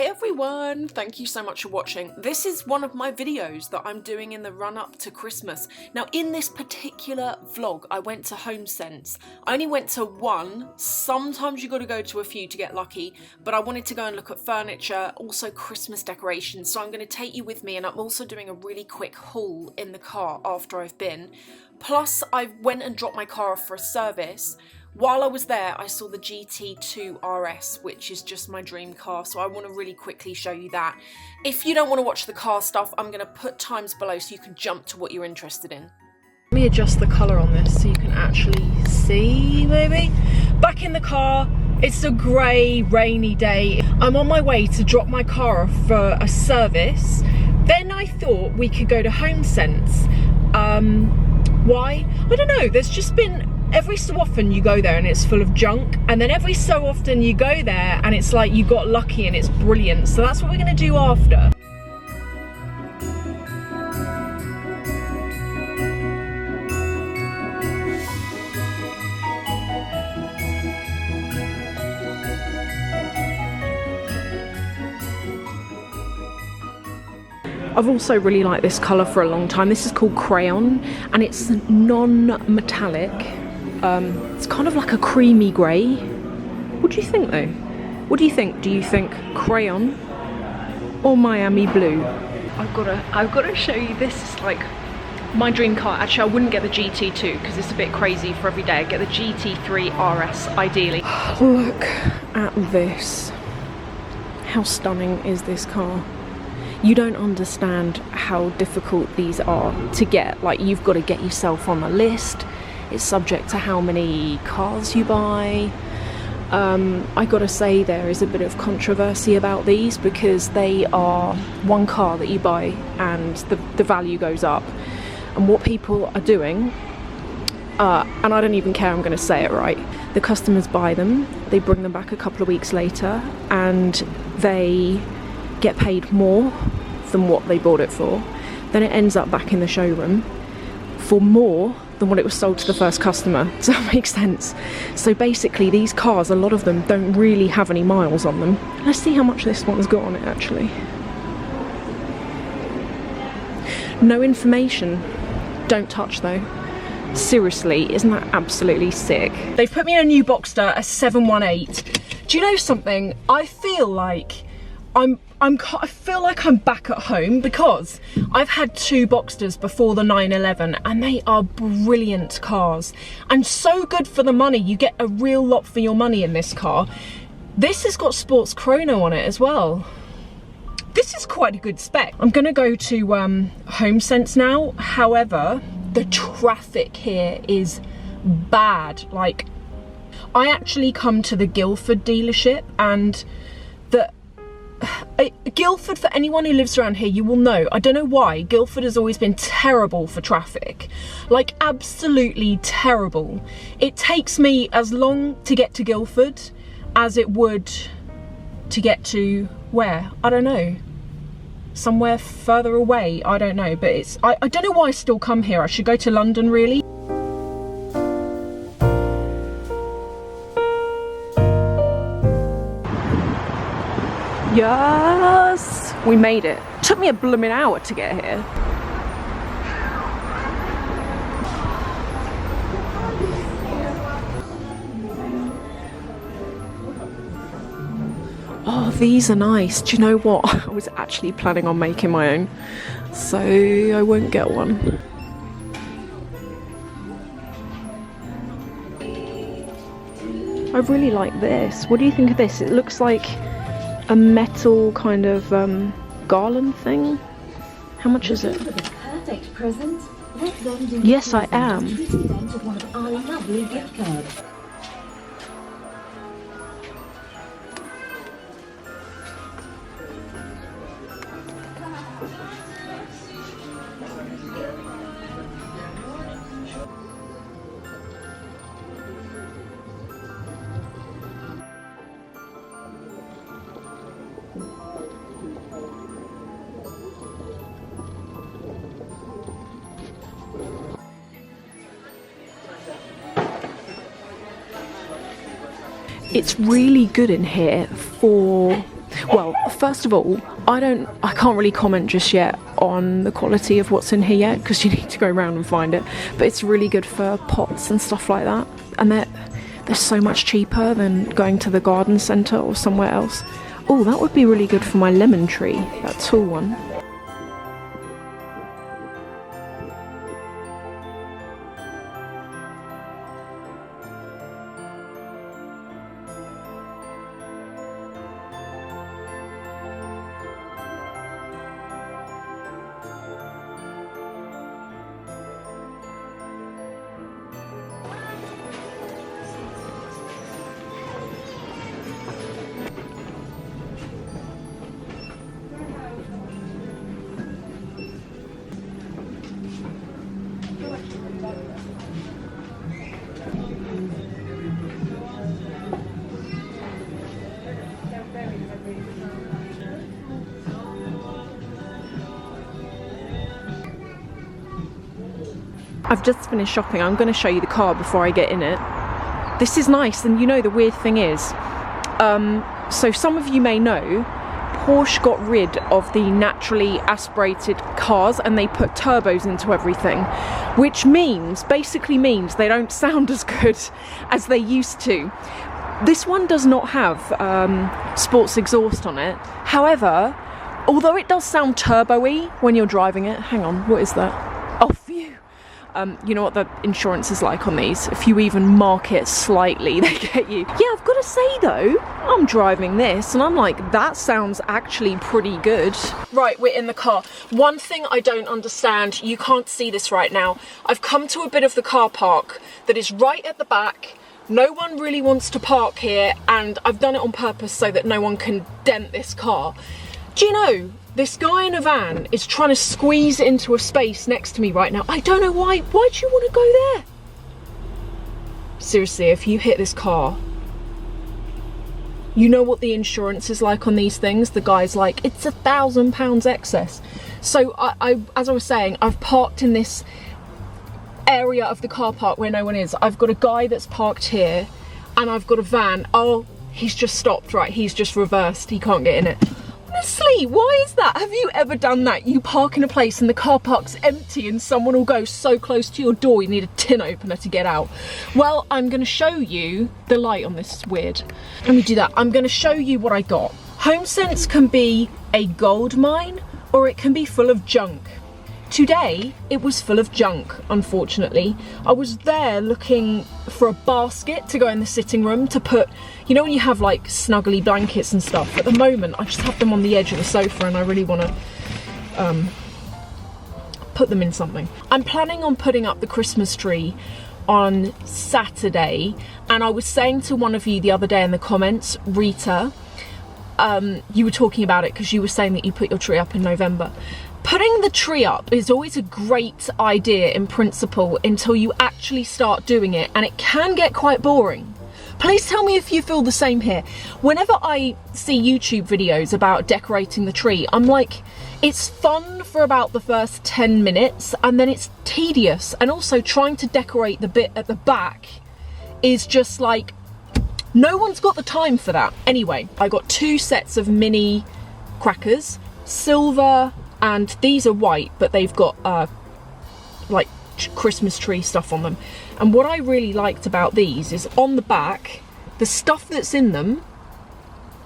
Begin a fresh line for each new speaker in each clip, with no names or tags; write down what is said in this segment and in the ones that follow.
Hey everyone, thank you so much for watching. This is one of my videos that I'm doing in the run-up to Christmas. Now in this particular vlog, I went to HomeSense. I only went to one, sometimes you got to go to a few to get lucky, but I wanted to go and look at furniture, also Christmas decorations, so I'm going to take you with me, and I'm also doing a really quick haul in the car after I've been. Plus I went and dropped my car off for a service. While I was there, I saw the GT2 RS, which is just my dream car, so I want to really quickly show you that. If you don't want to watch the car stuff, I'm going to put times below so you can jump to what you're interested in. Let me adjust the colour on this so you can actually see, maybe. Back in the car, it's a grey, rainy day. I'm on my way to drop my car off for a service. Then I thought we could go to HomeSense. Why? I don't know, there's just been... Every so often you go there and it's full of junk, and then every so often you go there and it's like you got lucky and it's brilliant. So that's what we're going to do after. I've also really liked this colour for a long time. This is called Crayon and it's non-metallic. It's kind of like a creamy grey. What do you think though? What do you think? Do you think Crayon or Miami Blue? I've got to show you this. It's like my dream car. Actually, I wouldn't get the GT2 because it's a bit crazy for every day. I'd get the GT3 RS ideally. Look at this. How stunning is this car? You don't understand how difficult these are to get. Like, you've got to get yourself on the list. It's subject to how many cars you buy. I gotta say there is a bit of controversy about these because they are one car that you buy and the value goes up. And what people are doing, and I don't even care, I'm gonna say it right, the customers buy them, they bring them back a couple of weeks later and they get paid more than what they bought it for. Then it ends up back in the showroom for more than what it was sold to the first customer. Does that make sense? So basically these cars, a lot of them don't really have any miles on them. Let's see how much this one's got on it actually. No information. Don't touch though. Seriously, isn't that absolutely sick? They've put me in a new Boxster, a 718. Do you know something? I feel like I feel like I'm back at home because I've had two Boxsters before the 911 and they are brilliant cars and so good for the money. You get a real lot for your money in this car. This has got sports chrono on it as well. This is quite a good spec. I'm gonna go to HomeSense now. However, the traffic here is bad. Like, I actually come to the Guildford dealership, and Guildford, for anyone who lives around here, you will know, I don't know why, Guildford has always been terrible for traffic. Like, absolutely terrible. It takes me as long to get to Guildford as it would to get to where? I don't know. Somewhere further away, I don't know. But it's, I don't know why I still come here. I should go to London really. Yes! We made it. Took me a blooming hour to get here. Oh, these are nice. Do you know what? I was actually planning on making my own, so I won't get one. I really like this. What do you think of this? It looks like a metal kind of garland thing. How much is it?
Perfect present.
Yes, I am.
One of our lovely gift cards.
It's really good in here for Well, first of all, I can't really comment just yet on the quality of what's in here yet, because you need to go around and find it. But it's really good for pots and stuff like that, and they're so much cheaper than going to the garden centre or somewhere else. Oh, that would be really good for my lemon tree, that tall one. I've just finished shopping. I'm going to show you the car before I get in it. This is nice, and you know the weird thing is, so some of you may know, Porsche got rid of the naturally aspirated cars and they put turbos into everything, which basically means they don't sound as good as they used to. This one does not have sports exhaust on it. However, although it does sound turbo-y when you're driving it, hang on, what is that? Oh, phew. You know what the insurance is like on these. If you even mark it slightly, they get you. Yeah, I've got to say though, I'm driving this and I'm like, that sounds actually pretty good. Right, we're in the car. One thing I don't understand, you can't see this right now. I've come to a bit of the car park that is right at the back. No one really wants to park here, and I've done it on purpose so that no one can dent this car. Do you know, this guy in a van is trying to squeeze into a space next to me right now. I don't know why. Why do you want to go there? Seriously, if you hit this car, you know what the insurance is like on these things. The guy's like, it's £1,000 excess. So as I was saying, I've parked in this area of the car park where no one is. I've got a guy that's parked here and I've got a van. Oh, he's just stopped, right? He's just reversed. He can't get in it. Honestly, why is that? Have you ever done that? You park in a place and the car park's empty and someone will go so close to your door you need a tin opener to get out. Well, I'm going to show you the light on this. Is weird. Let me do that. I'm going to show you what I got. HomeSense can be a gold mine or it can be full of junk. Today, it was full of junk, unfortunately. I was there looking for a basket to go in the sitting room to put, you know when you have like snuggly blankets and stuff? At the moment, I just have them on the edge of the sofa and I really want to put them in something. I'm planning on putting up the Christmas tree on Saturday, and I was saying to one of you the other day in the comments, Rita, you were talking about it because you were saying that you put your tree up in November. Putting the tree up is always a great idea in principle until you actually start doing it, and it can get quite boring. Please tell me if you feel the same here. Whenever I see YouTube videos about decorating the tree, I'm like, it's fun for about the first 10 minutes and then it's tedious, and also trying to decorate the bit at the back is just like, no one's got the time for that. Anyway, I got 2 sets of mini crackers, silver, and these are white, but they've got like Christmas tree stuff on them. And what I really liked about these is on the back, the stuff that's in them,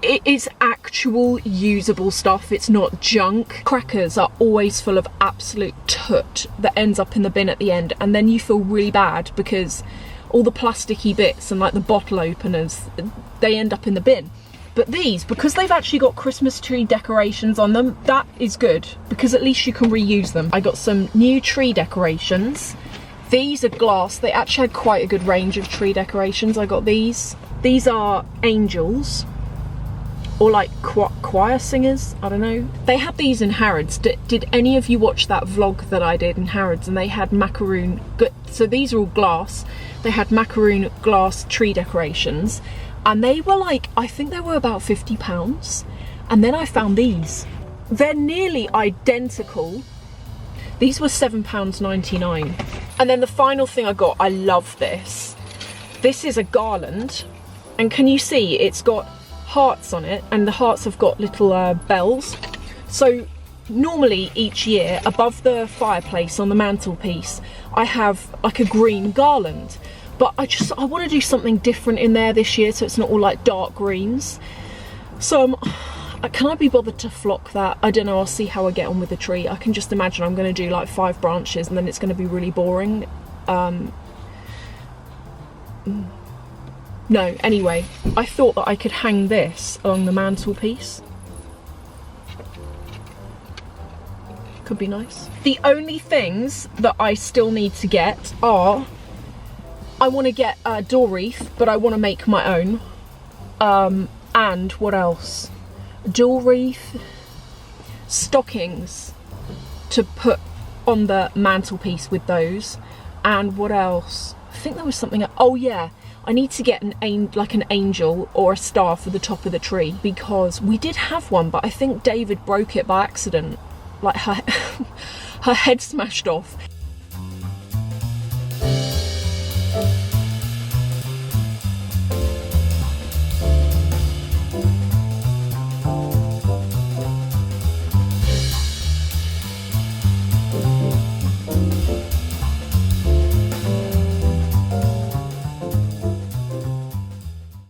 it is actual usable stuff. It's not junk. Crackers are always full of absolute toot that ends up in the bin at the end, and then you feel really bad because all the plasticky bits and like the bottle openers, they end up in the bin. But these, because they've actually got Christmas tree decorations on them, that is good because at least you can reuse them. I got some new tree decorations. These are glass. They actually had quite a good range of tree decorations. I got these. These are angels, or like choir singers, I don't know. They had these in Harrods. Did any of you watch that vlog that I did in Harrods? And they had macaroon, so these are all glass. They had macaroon glass tree decorations. And they were like, I think they were about £50. And then I found these. They're nearly identical. These were £7.99. And then the final thing I got, I love this. This is a garland. And can you see, it's got hearts on it, and the hearts have got little bells. So normally each year above the fireplace on the mantelpiece I have like a green garland, but I want to do something different in there this year, so it's not all like dark greens. So can I be bothered to flock that? I don't know, I'll see how I get on with the tree. I can just imagine I'm going to do like 5 branches and then it's going to be really boring. No, anyway, I thought that I could hang this along the mantelpiece. Could be nice. The only things that I still need to get are, I want to get a door wreath, but I want to make my own. And what else? Door wreath, stockings to put on the mantelpiece with those, and what else? I think there was something. Oh yeah, I need to get an angel or a star for the top of the tree, because we did have one, but I think David broke it by accident. Like her head smashed off,